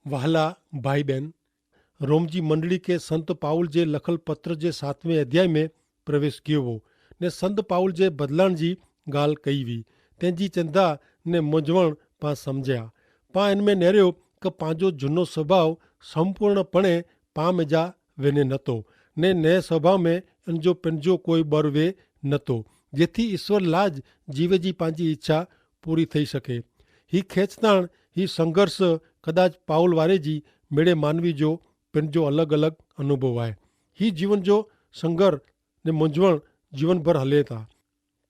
वहला भाई बहन, रोम जी मंडली के संत पाउल जे लखल पत्र जे 7वें अध्याय में प्रवेश कियो हो ने संत पाउल जे बदलाण जी ॻाल्हि कई हुई। तंहिंजी चिंता ने मुंझवण पां सम्झिया। पां इनमें नेरियो कि पंहिंजो झूनो स्वभाव संपूर्णपणे पां में जा वञे नथो ने नए स्वभाव में इनजो पंहिंजो कोई बर वे नथो, जेथी ईश्वर लाज जीवे जी पंहिंजी इच्छा पूरी थी सके। ही खेचताण, ही संघर्ष कदाच पाउल वारे जी मेड़े मानवी जो पंहिंजो अलॻि अलॻि अनुभव आहे। ही जीवन जो संघर्ष ने मुंझवण जीवन भर हले था,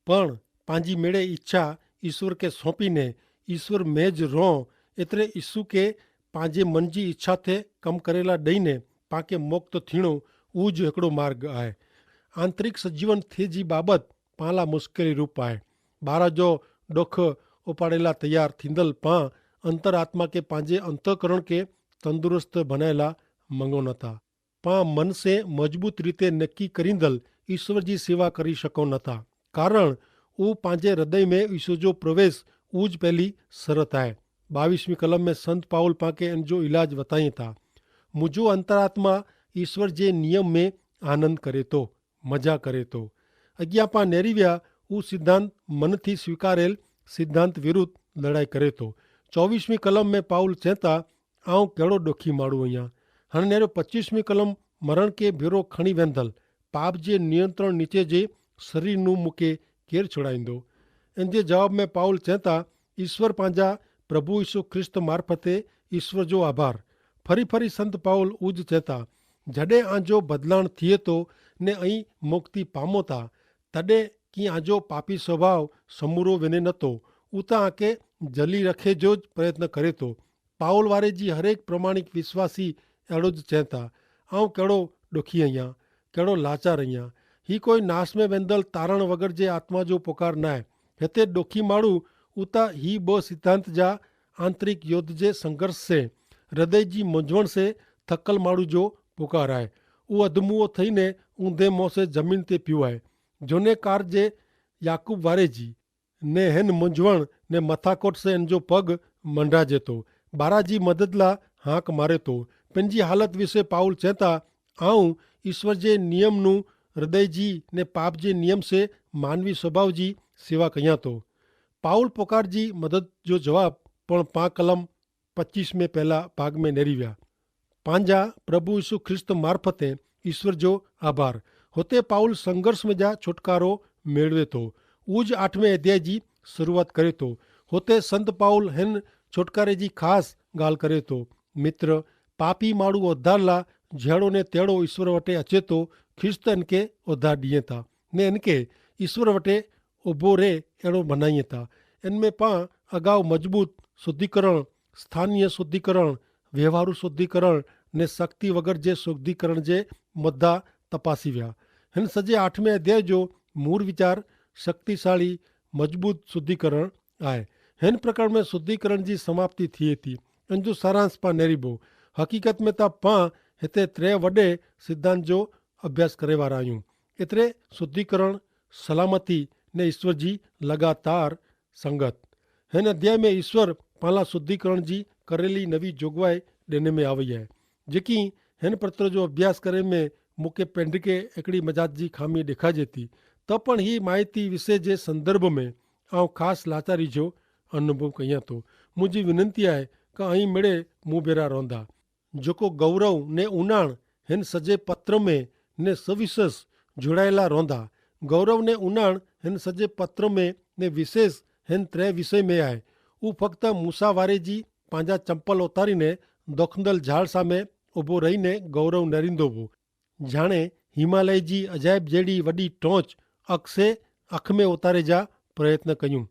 पण पंहिंजी मेड़े इच्छा ईश्वर के सौंपीने ईश्वर मेज रो एतिरे ईसु के पंहिंजे मन जी इच्छा थे कम करेला ॾईने पाके मुक्त थीणो उहो जो हिकिड़ो मार्ग आहे। आंतरिक सजीवन थे जी बाबति पाला मुश्किल रूप आहे। ॿार जो ॾुख उपाड़ेला तैयार थींदल पां अंतरात्मा के पंहिंजे अंतकरण के तंदुरुस्त बनाएला मंगो नथा। पां मन से मजबूत रीते नक्की करींदल ईश्वर जी सेवा करी सको नथा, कारण उहो पंहिंजे हृदय में ईश्वर जो प्रवेश उज पहली शरत आहे। 22वीं कलम में संत पाउल पाके इन जो इलाज बताई था। मुझो अंतरात्मा ईश्वर जे नियम में आनंद करे तो, मजा करे तो। अॻियां पां नेरी विया उहो सिद्धांत मन थी स्वीकारेल सिद्धांत विरुद्ध लड़ाई करे तो। 24वीं कलम में पाउल चेता आऊं कहिड़ो ॾुखी माण्हू आहियां। हाणे नेरो 25वीं कलम मरण के भेरो खणी वेंदल पाप जे नियंत्रण नीचे जे शरीर नूं मूंखे केरु छुड़ाईंदो। इन जे जवाब में पाउल चेता ईश्वर पंहिंजा प्रभु यीशु ख्रिस्त मार्फते ईश्वर जो आभार। फरी फरी संत पाउल उज चेता जॾहिं आंजो बदलाण थिए तो ने ऐं मुक्ति पामो था, तॾहिं कि आंजो पापी स्वभाव समूरो वञे नथो, उतां आके जली रखे जो प्रयत्न करे तो। पाउल वारे जी हरेक प्रमाणिक विश्वासी अहिड़ो ज चेता आऊं कहिड़ो ॾुखी आहियां, कहिड़ो लाचार आहियां। ही कोई नाश में वेंदल तारण वग़ैरह जे आत्मा जो पुकार न आहे। हिते ॾुखी माण्हू उतां ही ॿ सिद्धांत जा आंतरिक युद्ध जे संघर्ष से हृदय जी मुंझवण से थकल माण्हू जो पुकार आहे। उहो अधमुओ थईने ऊंधे मुंहं से ज़मीन ते पियो आहे। जोनेकार जे याकूब वारे जी ने हिन मुंझवण ने मथाकोट से इन जो पग मंडाजे तो, बारा जी मदद ला हाक मारे तो। पंहिंजी हालत विषय पाउल चेता आऊं ईश्वर जे नियम नूं हृदय जी ने पाप जे नियम से मानवी स्वभाव जी सेवा कयां तो। पाउल पुकार जी मदद जो जवाब पण पां कलम 25 में पहला भाग में नेरी विया। पंहिंजा प्रभु यीशु ख्रिस्त मार्फते ईश्वर जो आभार। हुते पाउल संघर्ष में जा छुटकारो मेड़वे तो। उज 8वें अध्याय जी शुरुआत करे तो। हुते संत पाउल हिन छुटकारे जी ख़ासि ॻाल्हि करे तो। मित्र, पापी माण्हू उद्धार ला जहिड़ो ने तहिड़ो ईश्वर वटे अचे तो, ख्रिस्त इनके उद्धार ॾिए था ने इनके ईश्वर वटे उभो रे अहिड़ो बनाईए था। इनमें पां अगाउ मजबूत शुद्धिकरण, स्थानीय शुद्धिकरण, व्यवहारू शुद्धिकरण ने शक्ति वग़ैरह जे शुद्धिकरण जे मुद्दा तपासी विया। हिन सॼे 8वें अध्याय जो मूल वीचार शक्तिशाली मजबूत शुद्धिकरण आहे। हिन प्रकार में शुद्धिकरण जी समाप्ति थिए थी। इन जो सारांश पां नेरीबो। हक़ीक़त में त पां हिते 3 वॾे सिद्धांत जो अभ्यास करे वारा आहियूं। एतिरे शुद्धिकरण, सलामती ने ईश्वर जी लगातार संगत। हिन अध्याय में ईश्वर पाला शुद्धिकरण जी करेली नवी जोगवाई ॾिने में आवई आहे, जेकी हिन पत्र जो अभ्यास करे में मूंखे पंहिंजे खे हिकिड़ी मजाज जी खामी ॾेखारिजे थी। त पण ही माइती विषय जे संदर्भ में आउं ख़ासि लाचारी जो अनुभव कयां थो। मुंहिंजी विनंती आहे कि ऐं मिड़े मूं भेरा रहंदा जेको गौरव ने उनाण हिन सॼे पत्र में ने सविशेष जुड़ायला रहंदा। गौरव ने उनाण हिन सॼे पत्र में ने विशेष हिन 3 विषय में आहे। उहो फक्त मूसा वारे जी पंहिंजा चंपल उतारीने दोखंदल झाड़ सामे उभो रहीने गौरव नरींदो हो। जाणे हिमालय जी अजायब जहिड़ी वॾी टोच अख में उतारे जा प्रयत्न कयूं।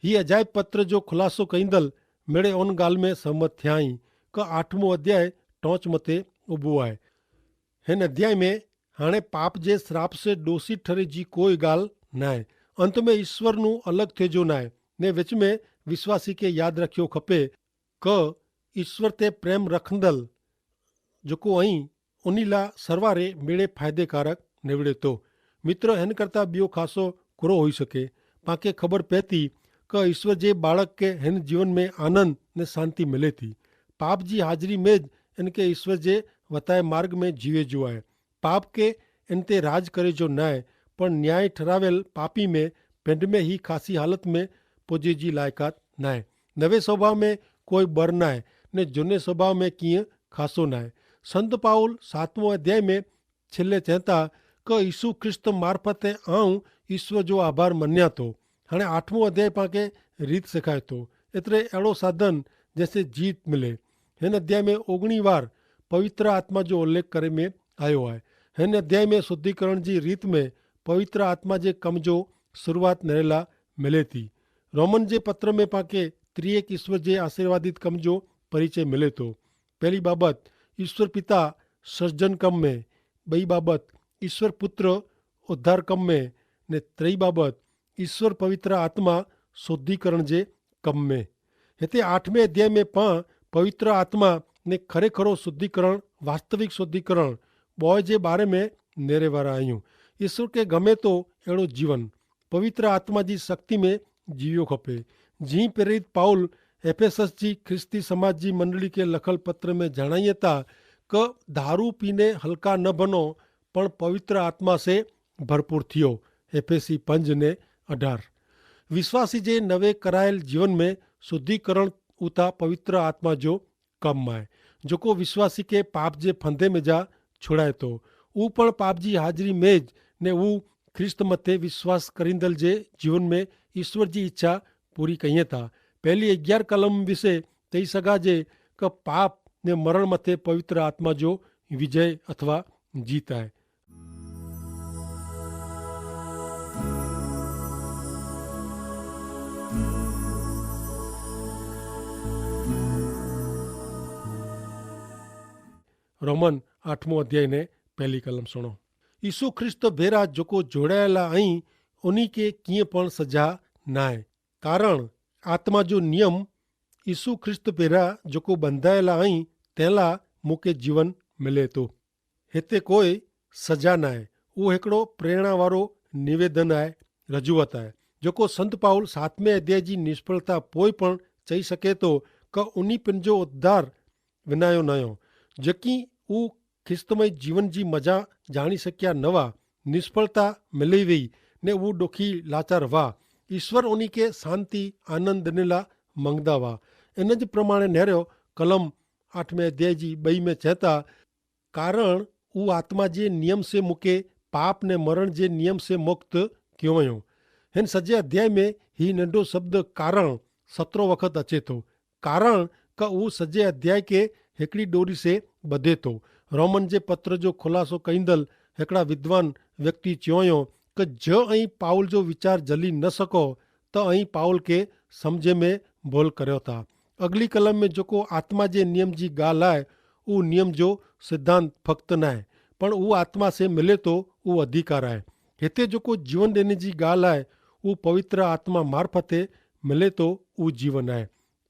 ही अजायब पत्र जो ख़ुलासो कईंदल मिड़े उन ॻाल्हि में सहमत थिया आहीं कि 8वां अध्याय टोच मथे उभो आहे। हिन अध्याय में हाणे पाप जे श्राप से दोषी ठरे जी कोई ॻाल्हि न आहे। अंत में ईश्वर नूं अलॻि थिएजो न आहे ने विच में विश्वासी खे यादि रखियो खपे कि ईश्वर ते प्रेम रखंदल जेको ऐं उन लाइ सरवारे मेड़े फ़ाइदेकारक निवड़े थो। मित्र, हिन करता ॿियो ख़ासो कुरो होई सके। पांखे ख़बर पए थी कि ईश्वर जे बालक के हिन जीवन में आनंद ने शांति मिले थी। पाप जी हाजिरी में ज इनके ईश्वर जे वताए मार्ग में जीवे जो आहे। पाप के इन ते राज करे जो न आहे, पर न्याय ठरावियल पापी में पिंड में ही खासी हालत में पुॼे जी लाइक़ात न आहे। नवे स्वभाव में कोई बर न आहे ने झूने स्वभाव में कीअं खासो न आहे। संत पाउल 7वें अध्याय में छिले चवनि था कि यीशु ख्रिस्त मार्फत आऊं ईश्वर जो आभार मञियां थो। हाणे 8वां अध्याय पाण रीत सिखाए थो, एतिरे अहिड़ो साधन जैसे जीत मिले। हिन अध्याय में 19 बार पवित्र आत्मा जो उल्लेख करे में आयो आहे। हिन अध्याय में शुद्धिकरण जी रीत में पवित्र आत्मा जे कम जो शुरूआत नरेला मिले थी। रोमन जे पत्र में पाके त्रिएक ईश्वर जे आशीर्वादित कम जो परिचय मिले थो। पहली बाबत ईश्वर पिता सृजन कम में, ॿई बाबत ईश्वर पुत्र उद्धार कम में ने टी बाबत ईश्वर पवित्र आत्मा शुद्धिकरण जे कम में। हिते 8वें अध्याय में पाण पवित्र आत्मा ने खरेखरो शुद्धिकरण, वास्तविक शुद्धिकरण बॉय जे बारे में नेरे वारा आहियूं। ईश्वर के गमे तो अहिड़ो जीवन पवित्र आत्मा जी शक्ति में जीवियो खपे। जीअं प्रेरित पाउल एफेसस जी ख्रिस्ती समाज जी मंडली के लखल पत्र में जणाइए था कि दारू पीने हल्का न बनो पण पवित्र आत्मा से भरपूर थियो। एफेसी 5:18। विश्वासी जे नवे करायल जीवन में शुद्धिकरण उता पवित्र आत्मा जो कम आहे, जेको विश्वासी के पाप जे फंदे में जा छुड़ाए थो। ऊ पण पाप जी हाजिरी में ने ऊ ख्रिस्त मथे विश्वास करींदल जे जीवन में ईश्वर जी इच्छा पूरी कईं था। पहली 11 कलम विषय चई सघाजे कि पाप ने मरण मथे पवित्र आत्मा जो विजय अथवा जीत आहे। रोमन 8वां अध्याय ने पहली कलम सुनो। यीशु ख्रिस्त भेरा जेको जोड़ायला आई उन्हीं के कीअं पण सजा न आहे, कारण आत्मा जो नियम यीशु ख्रिस्त भेरा जेको बंधायला आई तंहिंला मूंखे जीवन मिले थो। हिते कोई सजा न आहे। उहो हिकिड़ो प्रेरणा वारो निवेदन आहे, रजूअत आहे, जेको संत पाउल 7वें अध्याय जी निष्फलता पोइ पण चई सघे थो कि उन्हीं पंहिंजो उद्धार विनायो न हुयो। जेकी ऊ ख्रिस्तमय जीवन जी मजा जाणी सकिया न हुआ, निष्फलता मिली वई ने ऊ ॾुखी लाचार हुआ। ईश्वर उन्हीं के शांति आनंद ॾिने ला मंगदा हुआ। इन जे प्रमाणे नहरियो कलम 8वें अध्याय जी 2 में चएता, कारण ऊ आत्मा जे नियम से मूंखे पाप ने मरण जे नियम से मुक्त कयो वियो। हिन सॼे अध्याय में ही नंढो शब्द कारण 17 वक़्त अचे थो। कारण का ऊ सॼे अध्याय के हिकिड़ी डोरी से ॿधे थो। रोमन जे पत्र जो खुलासो कईंदल हिकिड़ा विद्वान व्यक्ति चयो हुयो कि ज ऐं पाउल जो वीचार जली न सको त ऐं पाउल के सम्झे में भुल करियो था। अगली कलम में जेको आत्मा जे नियम जी ॻाल्हि आहे, उहो नियम जो सिद्धांत फ़क़्ति न आहे, पण उहो आत्मा से मिले थो, उहो अधिकार आहे। हिते जेको जीवन ॾियण जी ॻाल्हि आहे, उहो पवित्र आत्मा मार्फते मिले थो, उहो जीवन आहे।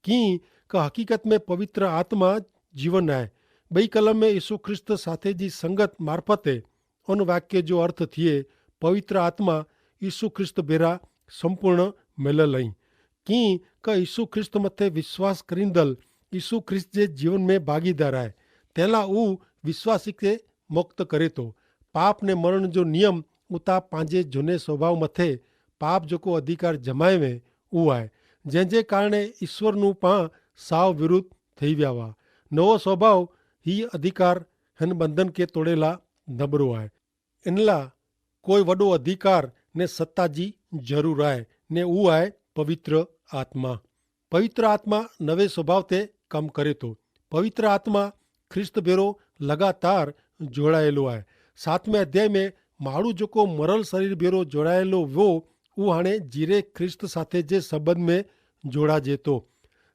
कीअं कि हक़ीक़त में पवित्र आत्मा जीवन आहे। 2 कलम में यीशु ख्रिस्त साथे जी संगत मार्फते उन वाक्य जो अर्थ थिए पवित्र आत्मा यीशु ख्रिस्त भेरा संपूर्ण मिलियल आई। कीअं कि यीशु ख्रिस्त मथे विश्वास करींदल यीशु ख्रिस्त जे जीवन में भागीदार आहे, तंहिंला ऊ विश्वासी खे मुक्त करे थो। पाप ने मरण जो नियम उता पंहिंजे झूने स्वभाव मथे पाप जेको अधिकार जमाए वे उहो आहे, जंहिंजे कारणे ईश्वर नूं पाण साव विरुद्ध थी विया हुआ। नवो स्वभाव ही अधिकार हिन बंधन के तोड़ेला नबरो आहे। इन ला कोई वॾो अधिकार ने सत्ता जी ज़रूर आहे ने उहो आहे पवित्र आत्मा। पवित्र आत्मा नवे स्वभाव ते कम करे थो। पवित्र आत्मा ख्रिस्त भेरो लगातार जोड़ायलो आहे। 7वें अध्याय में माण्हू जेको मरल शरीर भेरो जोड़ायलो वो उहो हाणे जीरे ख्रिस्त साथे जे संबंध में जोड़ाजे थो।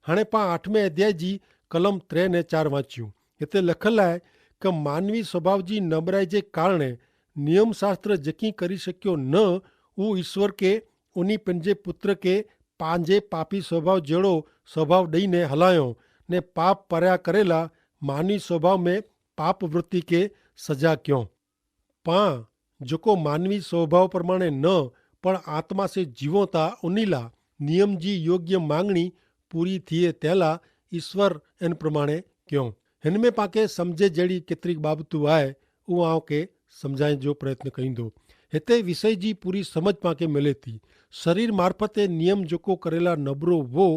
हाणे पाण 8वें अध्याय जी कलम 3 ने 4 वाचियूं। हिते लिखियलु आहे कि मानवी स्वभाव जी नबराई जे कारणे नियम शास्त्र जकी करी सकियो न, उहो ईश्वर के उन्हीं पंहिंजे पुत्र के पंहिंजे पापी स्वभाव जहिड़ो स्वभाव ॾेई ने हलायो ने पाप परिया करेला मानवी स्वभाव में पाप वृत्ति के सजा क्यों। पाण जेको मानवी स्वभाव प्रमाणे न पण आत्मा से जीवो था, उन्हीं ला नियम जी योग्य मांगणी पूरी थिए तंहिंला ईश्वर इन प्रमाणे क्यों। हिन में पाके सम्झे जहिड़ी केतिरी बाबतूं आहे उहो आउं के सम्झाइण जो प्रयत्न कईंदो। हिते विषय जी पूरी समझ पाके मिले थी। शरीर मार्फते नियम जेको करेला नबरो वो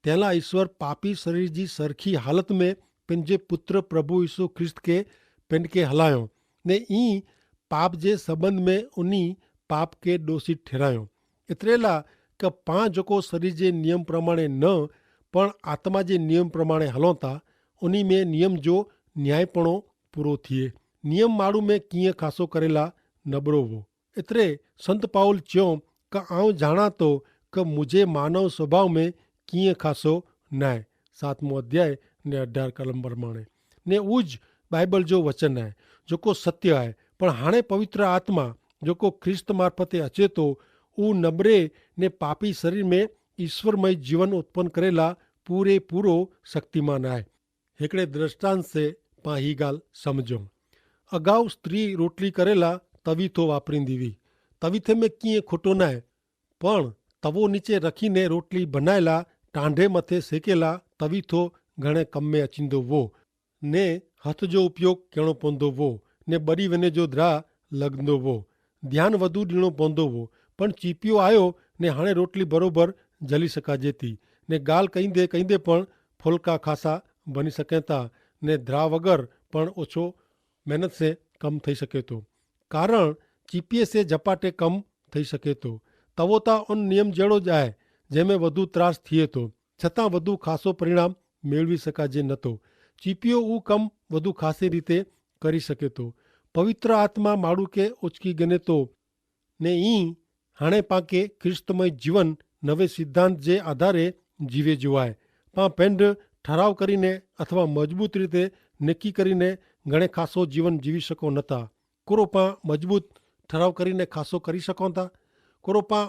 तंहिंला ईश्वर पापी शरीर जी सरखी हालत में पंहिंजे पुत्र प्रभु यीशु ख्रिस्त के पिन के हलायो ने ई पाप जे संबंध में उन्ही पाप के दोषी ठहरायो। एतिरे ला કે पां जेको शरीर जे नियम प्रमाणे न पण आत्मा जे नियम प्रमाणे हलों था उन्ही में नियम जो न्यायपणो पूरो थिए। नियम माण्हू में कीअं खासो करेला नबड़ो वो। एतिरे संत पाउल चयो क आउं ॼाणा थो क मुझे मानव स्वभाव में कीअं खासो न आहे। 7मों अध्याय ने 18 कलम प्रमाणे ने उज बाइबल जो वचन आहे जेको सत्य आहे। पण हाणे पवित्र आत्मा जेको ख्रिस्त मार्फते अचे थो ऊ नबरे ने पापी शरीर में ईश्वरमय जीवन उत्पन्न करेला पूरो शक्तिमान आहे। हिकिड़े दृष्टांत से पां ही ॻाल्हि समझूं। अगाऊ स्त्री रोटली करेला तवीथो वापरींदी हुई। तवीथे में कीअं खुटो न आहे पण तवो नीचे रखीने रोटली बनाएला टांडे मथे सेकेला तवीथो घणे कम में अचींदो वो ने हथ जो उपयोग करिणो पवंदो वो ने ॿरी वञे जो द्राह लॻंदो वो। ध्यानु वधू ॾियणो पवंदो हो। पण चीपियो आयो ने हाणे रोटली बरोबर जली सघिजे थी ने ॻाल्हि कईंदे कईंदे पण फुल्का खासा बनी सघनि था ने द्राह वग़ैरह पण ओछो महिनत से कम थी सके थो। कारण चीपीअ से झपाटे कम थी सके थो। तवो त उन नियम जहिड़ो ज आहे जंहिंमें वधू त्रास थिए थो छतां वधू खासो परिणाम मेળવી सघिजे नथो। चीपियो उहो कम वधू ख़ासी रीते करी सके थो। पवित्र आत्मा माण्हू खे उचकी गिने थो ने ई हाणे पाके ख्रिस्तमय जीवन नवे सिद्धांत जे आधारे जीवे जो आहे। पां पेंड ठराव કરીને અથવા મજબૂત રીતે નક્કી કરીને ઘણે ખાસો જીવન જીવી શકો નતા। કોરો પાં મજબૂત ઠરાવ કરીને ખાસો કરી શકો था। કોરો પાં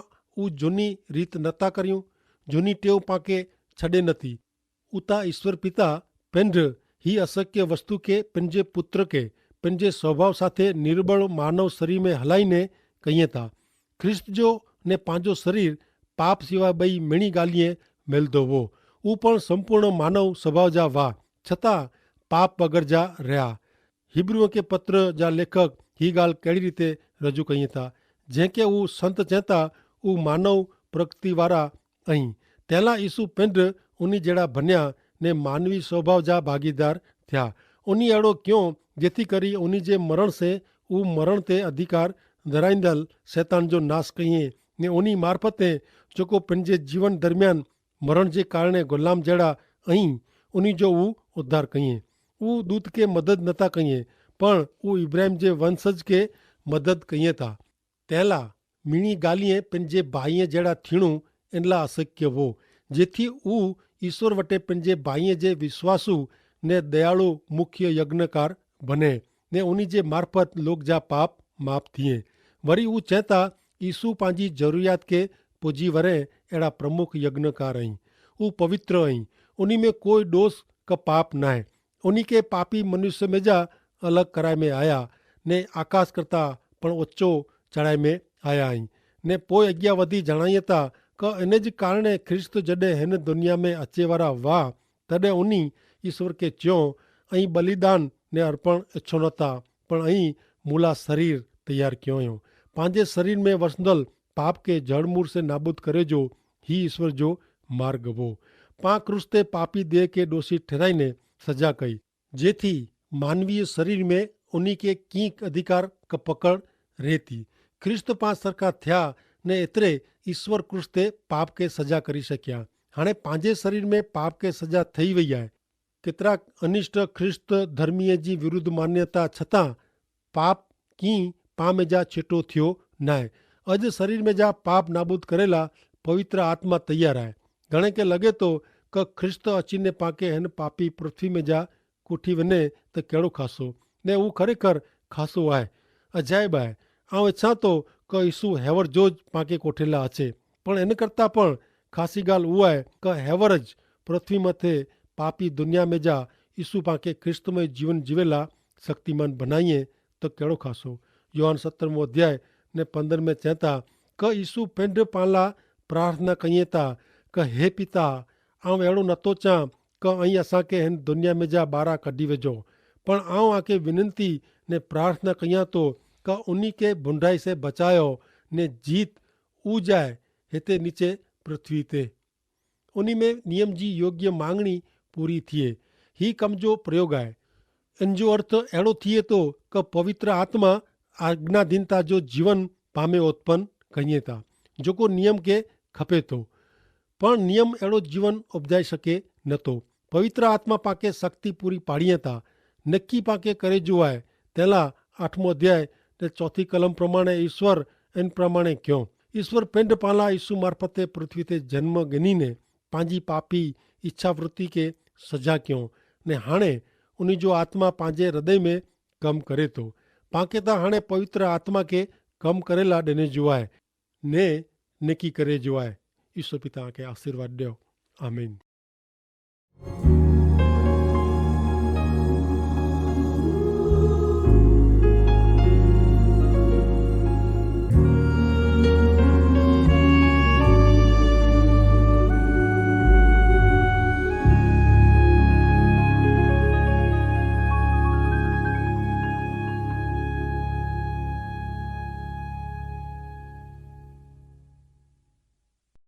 જૂની રીત નતા કર્યું। જૂની ટેવ પાકે છડે નથી। ઉતા ઈશ્વર પિતા પેંડ ही અશક્ય વસ્તુ કે पंहिंजे पुत्र के पंहिंजे स्वभाव સાથે निर्बल मानव शरीर में हलाईने कहीए था। ख्रिस्त जो ने पंहिंजो शरीर पाप सिवाय ॿई मिणी ॻाल्हिए मिलंदो हो। उहो पण संपूर्ण मानव स्वभाव जा हुआ छतां पाप बग़ैर जा रहिया। हिब्रूअ के पत्र जा लेखक ही ॻाल्हि कहिड़ी रीते रजू कई था जंहिंखे उहे संत चवनि था उहे मानव प्रकृति वारा ऐं तंहिंला यीशु पिंड उन जहिड़ा बनिया ने मानवी स्वभाव जा भागीदार थिया। उन अहिड़ो क्यों जेथी करी उन जे मरण से उहे मरण ते अधिकार धराईंदड़ शैतान जो नाश कईं ने उन मार्फते जेको पंहिंजे जीवन दरमियान मरण जे कारण ग़ुलाम जहिड़ा ऐं उन जो उहो उद्धार कईं। उहो दूत के मदद नथा कईं पण उहो इब्राहिम जे वंशज के मदद कईं था। तंहिंला मीणी ॻाल्हिए पंहिंजे भाईअ जहिड़ा थियणो इन लाइ अशक्य हो जेथी उहो ईश्वर वटे पंहिंजे भाईअ जे विश्वासु ने दयालु मुख्य यज्ञकार बने ने उन जे मार्फत लोक जा पाप माफ़ थिए। वरी उहो चए था यीशु पंहिंजी ज़रूरियात के पुॼी वरे अहिड़ा प्रमुख यज्ञकार आहिनि। उहो पवित्र आहिनि। उन में कोई दोष का पाप न आहे। उन के पापी मनुष्य में जा अलॻि कराए में आया ने आकाश करता पण ऊचो चढ़ाए में आया आहिनि ने पोइ अॻियां वधी जणाईअ था क इन जे कारण ख्रिस्त जॾहिं हिन दुनिया में अचे वारा हुआ तॾहिं उन ईश्वर के चयो ऐं बलिदान ने अर्पण इच्छो नथा पण ऐं मूला शरीर तैयार कयो हुयो। पंहिंजे शरीर में वसंदल पाप के जड़मूर से नाबूद करे जो ही ईश्वर जो मार्ग हो। पां क्रूस ते पापी देह के दोषी ठहराईने सजा कई जेथी मानवीय शरीर में उन्हीं के कीक अधिकार का पकड़ रहती। ख्रिस्त पां सरका थिया ने एतिरे ईश्वर क्रूस ते पाप के सजा करी सकिया। हाणे पंहिंजे शरीर में पाप के सजा थी वई आहे। केतिरा अनिष्ट ख्रिस्त धर्मीअ जी विरुद्ध मान्यता छतां पाप कीअं पां में जा छिटो थियो न आहे। अॼु शरीर में जा पाप नाबूद करेला पवित्र आत्मा तैयार आहे। घणे खे लॻे थो क ख्रिस्त अचीने पाके हिन पापी पृथ्वी में जा कोठी वञे त कहिड़ो ख़ासो ने उहो खरेखर ख़ासो आहे। अजाइब आहे। ऐं इच्छा थो क यीशु हैवर जोज पाके कोठे लाइ अचे पण इन करता पण ख़ासी ॻाल्हि उहा आहे क हैवरज पृथ्वी मथे पापी दुनिया में जा यीशु पाके ख्रिस्तमय जीवन जीवेला शक्तिमान बनाईए त कहिड़ो ख़ासो। योहान 17 अध्याय ने 15 में चए था क यीशु पिंड पाण लाइ प्रार्थना कईं था क हे पिता आउं अहिड़ो नथो चाहियां क क ऐं असांखे हिन दुनिया में जा ॿाहिरां कढी वेझो। पण आउं आके विनंती ने प्रार्थना कयां थो क उन्ही खे बुंडाई से बचायो ने जीत ऊ जाए हिते नीचे पृथ्वी ते। उन्ही में नियम जी योग्य मांगणी पूरी थिए। ही कम जो प्रयोग आहे। इन जो अर्थ अहिड़ो थिए थो क पवित्र आत्मा आज्ञाधीनता जो जीवन पामे उत्पन्न कईं था जेको नियम खे खपे थो। पण नियम अहिड़ो जीवन उपजाए सघे नथो। पवित्र आत्मा पाके शक्ति पूरी पाड़ीअ था नक्की पाके करे जो आहे। तेला 8 अध्याय ने 4 कलम प्रमाणे ईश्वर इन प्रमाणे क्यों ईश्वर पिंड पाला यीशु मार्फते पृथ्वी ते जन्म गिनी ने पंहिंजी पापी इच्छावृत्ति के सजा क्यों ने हाणे उन्ही जो आत्मा पंहिंजे हृदय में कम करे थो। पाके त हाणे पवित्र आत्मा के कम करे ला ॾिने जो आहे ने नेकी करे जो आहे। ईश्वर पिता के आशीर्वाद ॾियो। आमीन।